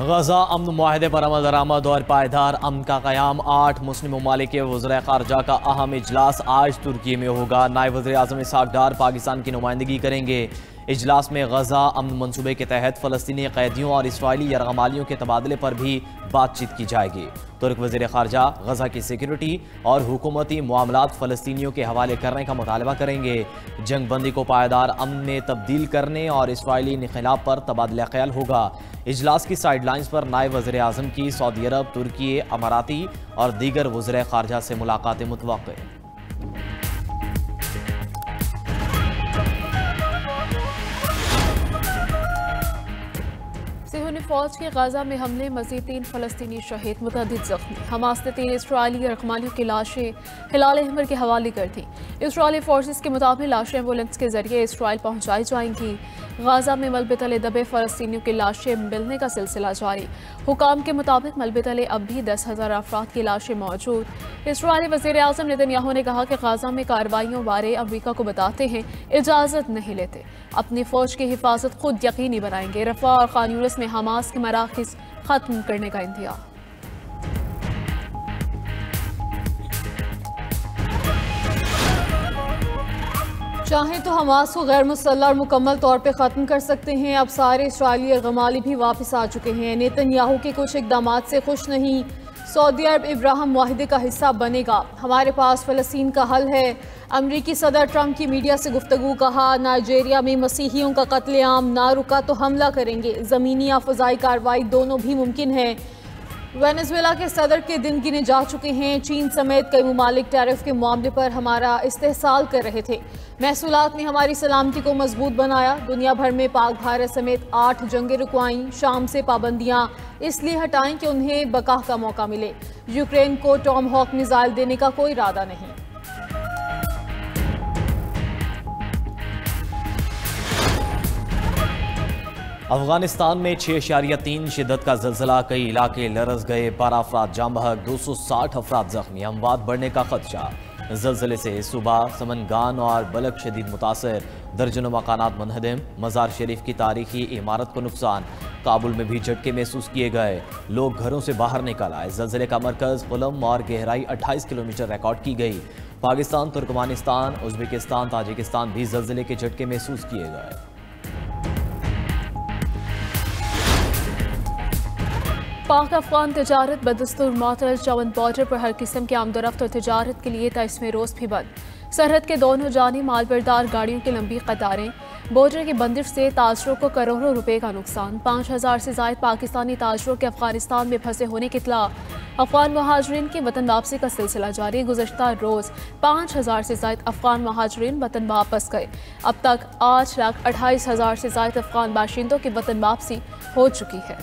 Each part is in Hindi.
गजा अमन मुआहदे पर अमल दरामद और पायदार अमन का क़याम। 8 मुस्लिम ममालिक के वज़ीर ख़ारजा का अहम इजलास आज तुर्की में होगा। नायब वज़ीर आज़म इसहाक़ डार पाकिस्तान की नुमाइंदगी करेंगे। इजलास में गजा अमन मनसूबे के तहत फ़लस्तीनी कैदियों और इसराइली यरगमालियों के तबादले पर भी बातचीत की जाएगी। तुर्क वज़ीर ख़ारजा गजा की सिक्योरिटी और हुकूमती मामलात फ़लस्तीनियों के हवाले करने का मुतालबा करेंगे। जंग बंदी को पायदार अमन में तब्दील करने और इसराइली इन्क़िलाब पर तबादला ख्याल होगा। इजलास की साइडलाइंस पर नायब वज़ीर आज़म की सऊदी अरब, तुर्की, अमाराती और दीगर वज़ीर ख़ारजा से मुलाकातें मुतवक्किल। सिहोनी फौज के गाजा में हमले, मज़ीद 3 फ़लस्तीनी शहीद, मुतअद्दिद ज़ख्मी। हमास ने 3 इसराइली यरगमालियों की लाशें हिलाल अहमर के हवाले कर दी। इसराइली फोर्सेस के मुताबिक लाशें एम्बुलेंस के जरिए इसराइल पहुंचाई जाएंगी। गाजा में मलबे तले दबे फ़लस्तीनियों की लाशें मिलने का सिलसिला जारी। हुकाम के मुताबिक मलबे तले अब भी 10,000 अफराद की लाशें मौजूद। इसराइली वज़ीर आज़म नेतन्याहू ने कहा कि गाजा में कार्रवाइयों बारे अमरीका को बताते हैं, इजाज़त नहीं लेते। अपनी फ़ौज की हिफाजत खुद यकीनी बनाएंगे। रफ़ा और खान यूनिस में हमास के मराकज़ ख़त्म करने का इंतज़ार। चाहें तो हमास को गैर मुसल्लह और मुकम्मल तौर पर ख़त्म कर सकते हैं। अब सारे इसराइली यरगमाली भी वापस आ चुके हैं। नेतन्याहू के कुछ इक़दाम से खुश नहीं। सऊदी अरब इब्राहिम मुआहदे का हिस्सा बनेगा। हमारे पास फ़लस्तीन का हल है। अमरीकी सदर ट्रंप की मीडिया से गुफ्तगू। कहा, नाइजीरिया में मसीहियों का कत्लेआम ना रुका तो हमला करेंगे। ज़मीनी या फ़ज़ाई कार्रवाई दोनों भी मुमकिन है। वेनेज़ुएला के सदर के दिन गिने जा चुके हैं। चीन समेत कई ममालिक टैरिफ के मामले पर हमारा इस्तेहसाल कर रहे थे। महसूलात ने हमारी सलामती को मजबूत बनाया। दुनिया भर में पाक भारत समेत 8 जंगें रुकवाईं। शाम से पाबंदियां इसलिए हटाएं कि उन्हें बका का मौका मिले। यूक्रेन को टॉमहॉक मिसाइल देने का कोई इरादा नहीं। अफगानिस्तान में 6.3 शिद्दत का ज़लज़ला, कई इलाके लरज़ गए, 12 अफराद जाम बहक, 260 अफराद जख्मी, अमवात बढ़ने का खदशा। ज़लज़ले से सूबा समनगान और बलक शदीद मुतासर, दर्जनों मकानात मुनहदम, मज़ार शरीफ की तारीखी इमारत को नुकसान। काबुल में भी झटके महसूस किए गए, लोग घरों से बाहर निकल आए। ज़लज़ले का मरकज़ कुलम और गहराई 28 किलोमीटर रिकॉर्ड की गई। पाकिस्तान, तुर्कमानिस्तान, उज़्बेकिस्तान, ताजिकिस्तान भी ज़लज़ले के झटके महसूस किए गए। पाक अफगान तजारत बदस्तूर मअतल, चवन बॉर्डर पर हर किस्म की आमदोरफ्त और तजारत के लिए तइस्मे रोज़ भी बंद। सरहद के दोनों जानिब मालबरदार गाड़ियों की लंबी कतारें। बॉर्डर की बंदिश से ताजरों को करोड़ों रुपए का नुकसान। 5,000 से ज़ायद पाकिस्तानी ताजरों के अफगानिस्तान में फंसे होने की इत्तला। अफगान महाजरीन की वतन वापसी का सिलसिला जारी। गुज़श्ता रोज़ 5,000 से ज़ायद अफगान महाजरीन वतन वापस गए। अब तक 8,28,000 से ज़ायद अफगान बाशिंदों की वतन वापसी हो चुकी है।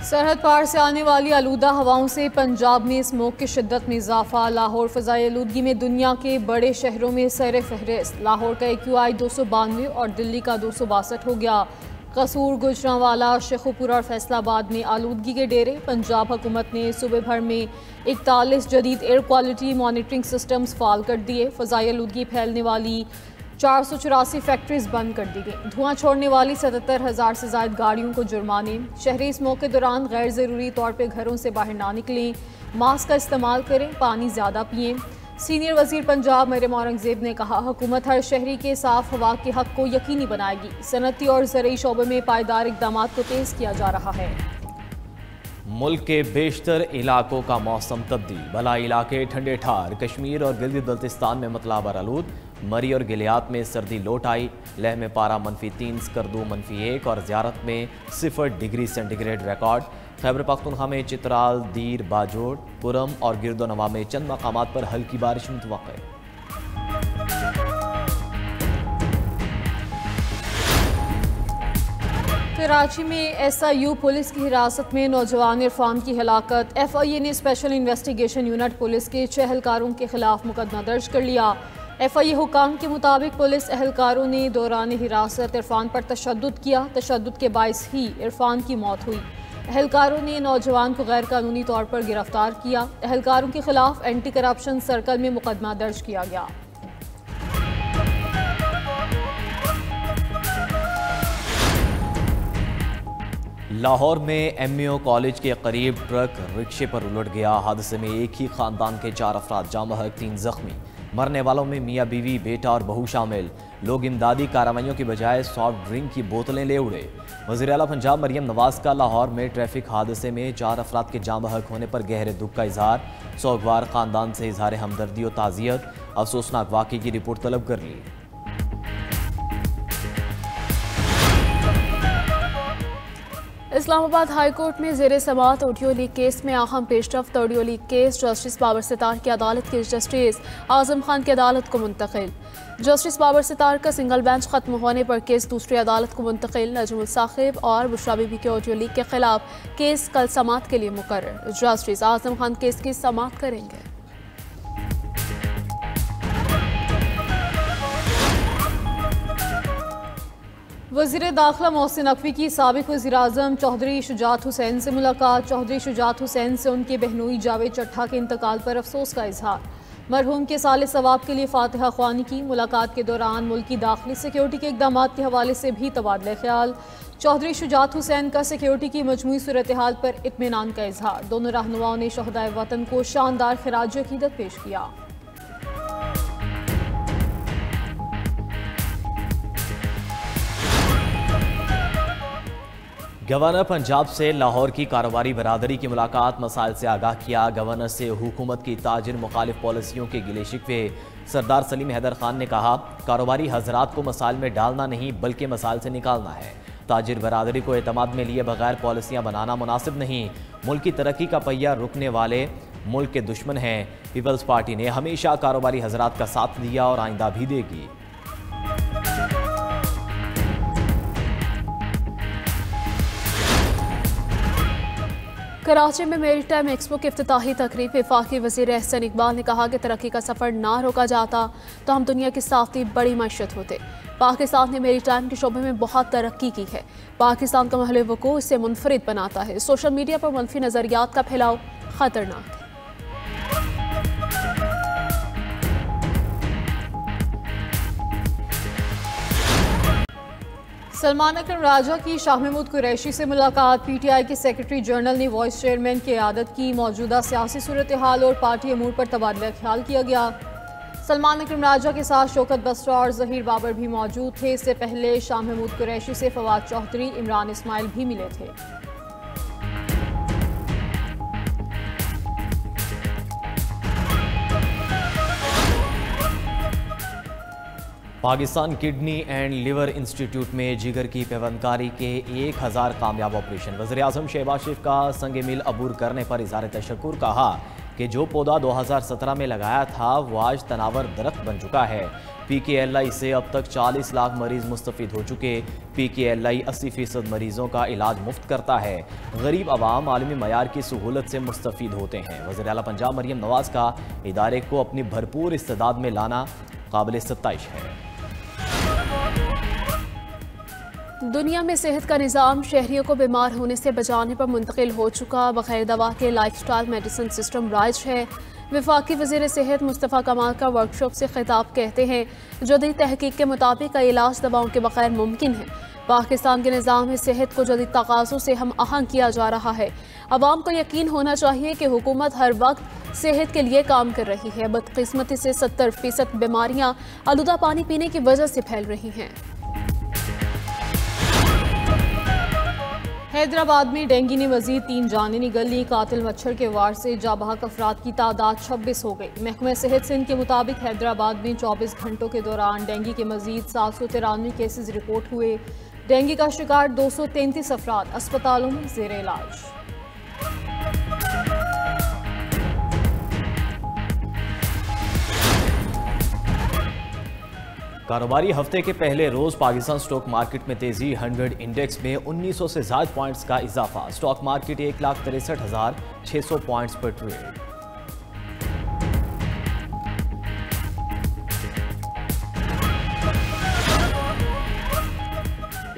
सरहद पार से आने वाली आलूदा हवाओं से पंजाब में स्मोक की शिद्दत में इजाफा। लाहौर फ़ज़ाई आलूदगी में दुनिया के बड़े शहरों में सर फहरिस्त। लाहौर का AQI 292 और दिल्ली का 262 हो गया। कसूर, गुजरांवाला, शेखुपुरा और फैसलाबाद में आलूदगी के डेरे। पंजाब हुकूमत ने सूबे भर में 41 जदीद एयर क्वालिटी मॉनिटरिंग सिस्टम्स फाल कर दिए। फ़ज़ाई आलूदगी फैलने वाली 484 फैक्ट्रीज बंद कर दी गई। धुआं छोड़ने वाली 77,000 से ज़ायद गाड़ियों को जुर्माने। शहरी स्मोक के दौरान गैर ज़रूरी तौर पर घरों से बाहर ना निकलें। मास्क का इस्तेमाल करें, पानी ज़्यादा पिएँ। सीनियर वज़ीर पंजाब मरियम औरंगज़ेब ने कहा, हुकूमत हर शहरी के साफ हवा के हक़ को यकीनी बनाएगी। सनती और ज़रई शोबे में पायदार इक़दामात को तेज़ किया जा रहा है। मुल्क के बेशतर इलाकों का मौसम तब्दील, भलाई इलाके ठंडे ठार। कश्मीर और गिलगित बल्तिस्तान में मतला आलूद। मरी और गिलियात में सर्दी लौट आई। लेह में पारा -3, स्कर्दू -1 और ज़ियारत में 0 degree centigrade record. Khyber Pakhtunkhwa में चित्राल, दीर, बाजोड़, पुरम और गिरदोनवा में चंद मकामात पर हल्की बारिश मुतवक्किल। कराची में SIU पुलिस की हिरासत में नौजवान इरफान की हलाकत। FIA ने स्पेशल इन्वेस्टिगेशन यूनिट पुलिस के 6 एहलकारों के खिलाफ मुकदमा दर्ज कर लिया। FIA हुकाम के मुताबिक पुलिस एहलकारों ने दौरान हिरासत इरफान पर तशद्दुद किया। तशद्दुद के बायस ही इरफान की मौत हुई। एहलकारों ने नौजवान को गैर कानूनी तौर पर गिरफ्तार किया। एहलकारों के खिलाफ एंटी करप्शन सर्कल में मुकदमा दर्ज किया गया। लाहौर में एमईओ कॉलेज के करीब ट्रक रिक्शे पर उलट गया। हादसे में एक ही खानदान के 4 अफराद जाँ बहक, 3 जख्मी। मरने वालों में मियाँ बीवी, बेटा और बहू शामिल। लोग इमदादी कार्रवाइयों की बजाय सॉफ्ट ड्रिंक की बोतलें ले उड़े। वज़ीर आला पंजाब मरियम नवाज का लाहौर में ट्रैफिक हादसे में 4 अफराद के जाँ बहक होने पर गहरे दुख का इजहार। सोगवार खानदान से इजहार हमदर्दी और ताज़ियत। अफसोसनाक वाक़े की रिपोर्ट तलब कर ली। इस्लामाबाद हाई कोर्ट में ज़ेरे समाअत ऑडियो लीक केस में अहम पेशरफ्त। Audio leak case justice Babar Sattar की अदालत के जस्टिस आजम खान की अदालत को मुंतकिल। जस्टिस बाबर सितार का सिंगल बेंच खत्म होने पर केस दूसरी अदालत को मुंतकिल। नजमुल साकिब और बुशरा बीबी के ऑडियो लीक के खिलाफ केस कल समाअत के लिए मुकर्रर। जस्टिस आजम खान केस की समाअत करेंगे। वज़ीर दाखिला मोहसिन नकवी की साबिक़ वज़ीर आज़म चौधरी शुजात हुसैन से मुलाकात। चौधरी शुजात हुसैन से उनके बहनोई जावेद चट्ठा के इंतकाल पर अफसोस का इजहार। मरहूम के साले सवाब के लिए फातिहा ख्वानी की। मुलाकात के दौरान मुल्की दाखिली सिक्योरिटी के इक़दामात के हवाले से भी तबादला ख्याल। चौधरी शुजात हुसैन का सिक्योरिटी की मजमूई सूरत हाल पर इत्मीनान का इजहार। दोनों रहनुमाओं ने शहदाए वतन को शानदार खिराज अक़ीदत पेश किया। गवर्नर पंजाब से लाहौर की कारोबारी बरादरी की मुलाकात। मसाइल से आगाह किया। गवर्नर से हुकूमत की ताजिर मुखालिफ पॉलिसियों के गिले शिकवे। सरदार सलीम हैदर खान ने कहा, कारोबारी हजरात को मसाइल में डालना नहीं बल्कि मसाइल से निकालना है। ताजिर बरादरी को एतमाद में लिए बगैर पॉलिसियाँ बनाना मुनासिब नहीं। मुल्क की तरक्की का पहिया रुकने वाले मुल्क के दुश्मन हैं। पीपल्स पार्टी ने हमेशा कारोबारी हजरात का साथ दिया और आइंदा भी देगी। कराची में मेरीटाइम एक्सपो की इफ्तिताही तकरीब। वफाकी वज़ीर एहसन इकबाल ने कहा कि तरक्की का सफ़र ना रोका जाता तो हम दुनिया की सातवीं बड़ी मैशत होते। पाकिस्तान ने मेरीटाइम के शोबे में बहुत तरक्की की है। पाकिस्तान का महल वक़ूअ इससे मुनफरिद बनाता है। सोशल मीडिया पर मनफी नज़रियात का फैलाव ख़तरनाक है। सलमान अकरम राजा की शाह महमूद कुरैशी से मुलाकात। पीटीआई के सेक्रेटरी जनरल ने वाइस चेयरमैन की क़यादत की। मौजूदा सियासी सूरत हाल और पार्टी अमूर पर तबादला ख्याल किया गया। सलमान अकरम राजा के साथ शौकत बसरा और ज़हीर बाबर भी मौजूद थे। इससे पहले शाह महमूद कुरैशी से फवाद चौधरी, इमरान इस्माइल भी मिले थे। Pakistan kidney and liver institute में जिगर की पेवंदकारी के 1000 कामयाब ऑपरेशन। वज़ीर आज़म शहबाज शरीफ का संग मिल अबूर करने पर इज़हार तशक्कुर। कहा कि जो पौधा 2017 में लगाया था वो आज तनावर दरख्त बन चुका है। PKLI से अब तक 40 लाख मरीज मुस्तफ़ीद हो चुके। PKLI 80% मरीजों का इलाज मुफ्त करता है। गरीब आवाम आलमी मयार की सहूलत से मुस्तफ़ीद होते हैं। वज़ीर आला पंजाब मरियम नवाज का इदारे को अपनी भरपूर इस्तेदाद में लाना काबिल सत्ताइश है। दुनिया में सेहत का निज़ाम शहरियों को बीमार होने से बचाने पर मुंतकिल हो चुका। बग़ैर दवा के लाइफस्टाइल मेडिसिन सिस्टम राइज है। वफाकी वज़ीर सेहत मुस्तफ़ा कमाल का वर्कशॉप से खिताब कहते हैं, जदीद तहकीक के मुताबिक इलाज दवाओं के बगैर मुमकिन है। पाकिस्तान के निज़ाम सेहत को जदीद तकाज़ों से हम आहंग किया जा रहा है। अवाम को यकीन होना चाहिए कि हुकूमत हर वक्त सेहत के लिए काम कर रही है। बदकिस्मती से 70% बीमारियाँ आलूदा पानी पीने की वजह से फैल रही हैं। हैदराबाद में डेंगू ने मजीद 3 जानें निगल ली। कातिल मच्छर के वार से जाबाक अफराद की तादाद 26 हो गई। महकमा सेहत सिंध के मुताबिक हैदराबाद में 24 घंटों के दौरान डेंगू के मजीद 793 केसेस रिपोर्ट हुए। डेंगू का शिकार 233 अफराद अस्पतालों में ज़ेर इलाज। कारोबारी हफ्ते के पहले रोज पाकिस्तान स्टॉक मार्केट में तेजी। 100 इंडेक्स में 1900 से ज्यादा पॉइंट्स का इजाफा। स्टॉक मार्केट 1,63,600 पॉइंट्स पर ट्रेड।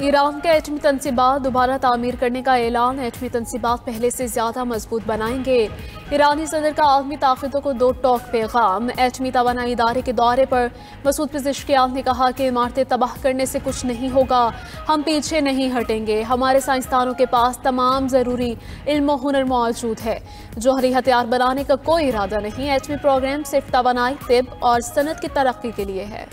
ईरान का एटमी तंसीबात दोबारा तामीर करने का ऐलान। एटमी तंसीबात पहले से ज़्यादा मजबूत बनाएंगे। ईरानी सदर का आलमी ताकतों को 2 टोक पैगाम। एटमी तवानाई इदारे के दौरे पर मसूद पेज़ेश्कियान ने कहा कि इमारतें तबाह करने से कुछ नहीं होगा, हम पीछे नहीं हटेंगे। हमारे साइंसदानों के पास तमाम ज़रूरी इल्म और हुनर मौजूद है। जौहरी हथियार बनाने का कोई इरादा नहीं। एटमी प्रोग्राम सिर्फ तवानाई, तिब और सनत की तरक्की के लिए है।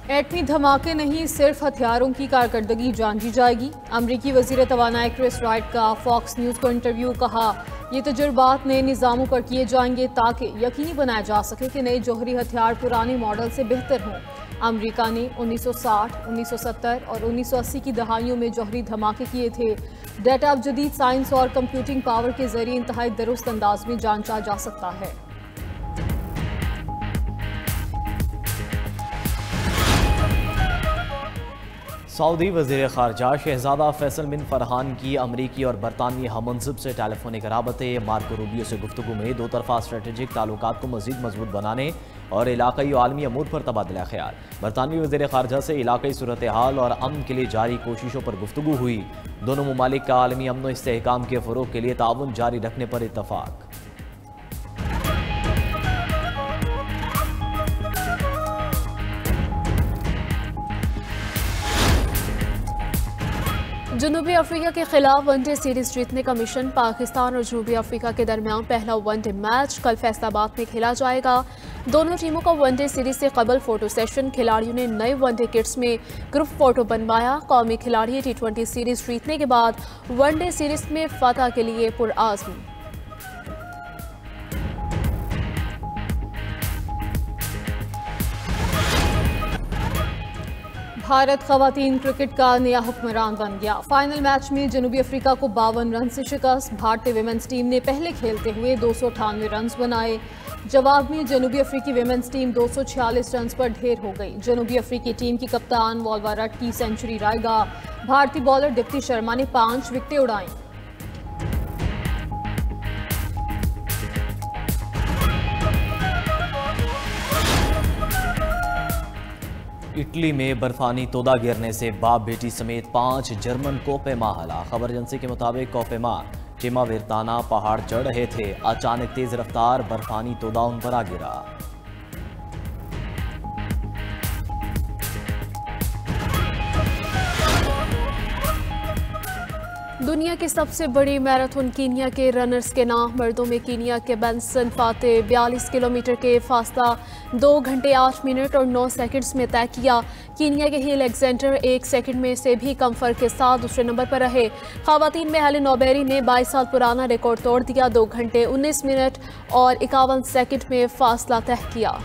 एटमी धमाके नहीं, सिर्फ हथियारों की कारकर्दगी जांची जाएगी। अमरीकी वज़ीर तवानाई क्रिस राइट का फॉक्स न्यूज़ को इंटरव्यू। कहा, ये तजुर्बात नए निज़ामों पर किए जाएंगे ताकि यकीनी बनाया जा सके कि नए जौहरी हथियार पुराने मॉडल से बेहतर हों। अमरीका ने 1960, 1970 और 1980 की दहाइयों में जौहरी धमाके किए थे। डेटा अब जदीद साइंस और कंप्यूटिंग पावर के जरिए इंतहाई दुरुस्त अंदाज में जांचा जा सकता है। सऊदी वज़ीर ख़ारजा शहज़ादा फैसल बिन फरहान की अमरीकी और बरतानवी हममनसब से टेलीफोनिक राबते। मार्को रूबियो से गुफ्तगू में दो तरफ़ा स्ट्रेटेजिक ताल्लुकात को मज़ीद मजबूत बनाने और इलाक़ाई और आलमी अमूर पर तबादला ख्याल। बरतानवी वज़ीर ख़ारजा से इलाक़ाई सूरत हाल और अमन के लिए जारी कोशिशों पर गुफ्तगू हुई। दोनों ममालिक का आलमी अमन व इस्तेहकाम के फ़रोग़ के लिए ताउन जारी रखने पर इत्तफ़ाक़। जनूबी अफ्रीका के खिलाफ वनडे सीरीज जीतने का मिशन। पाकिस्तान और जनूबी अफ्रीका के दरमियान पहला वनडे मैच कल फैसलाबाद में खेला जाएगा। दोनों टीमों का वनडे सीरीज से कबल फोटो सेशन। खिलाड़ियों ने नए वनडे किट्स में ग्रुप फोटो बनवाया। कौमी खिलाड़ी T20 सीरीज जीतने के बाद वनडे सीरीज में फतह के लिए पुरआज़म। भारत खवातीन क्रिकेट का नया हुक्मरान बन गया। फाइनल मैच में जनूबी अफ्रीका को 52 रन से शिकस्त। भारतीय विमेंस टीम ने पहले खेलते हुए 298 रन बनाए। जवाब में जनूबी अफ्रीकी विमेंस टीम 246 रन पर ढेर हो गई। जनूबी अफ्रीकी टीम की कप्तान वॉल्वरट की सेंचुरी रायगा। भारतीय बॉलर दीप्ति शर्मा ने 5 विकेटें उड़ाईं। इटली में बर्फानी तोदा गिरने से बाप बेटी समेत 5 जर्मन कोपेमा हलाक। खबर एजेंसी के मुताबिक कोपेमा चिमा विरताना पहाड़ चढ़ रहे थे। अचानक तेज रफ्तार बर्फानी तोदा उन पर आ गिरा। दुनिया की सबसे बड़ी मैराथन कीनिया के रनर्स के नाम। मर्दों में कीनिया के बेंसन फाते 42 किलोमीटर के फासला 2 घंटे 8 मिनट और 9 सेकंड्स में तय किया। कीनिया के ही अलेक्जेंडर 1 सेकंड में से भी कम फर्क के साथ दूसरे नंबर पर रहे। खवातीन में हेलेन ओबेरी ने 22 साल पुराना रिकॉर्ड तोड़ दिया। 2 घंटे 19 मिनट और 51 सेकंड में फासला तय किया।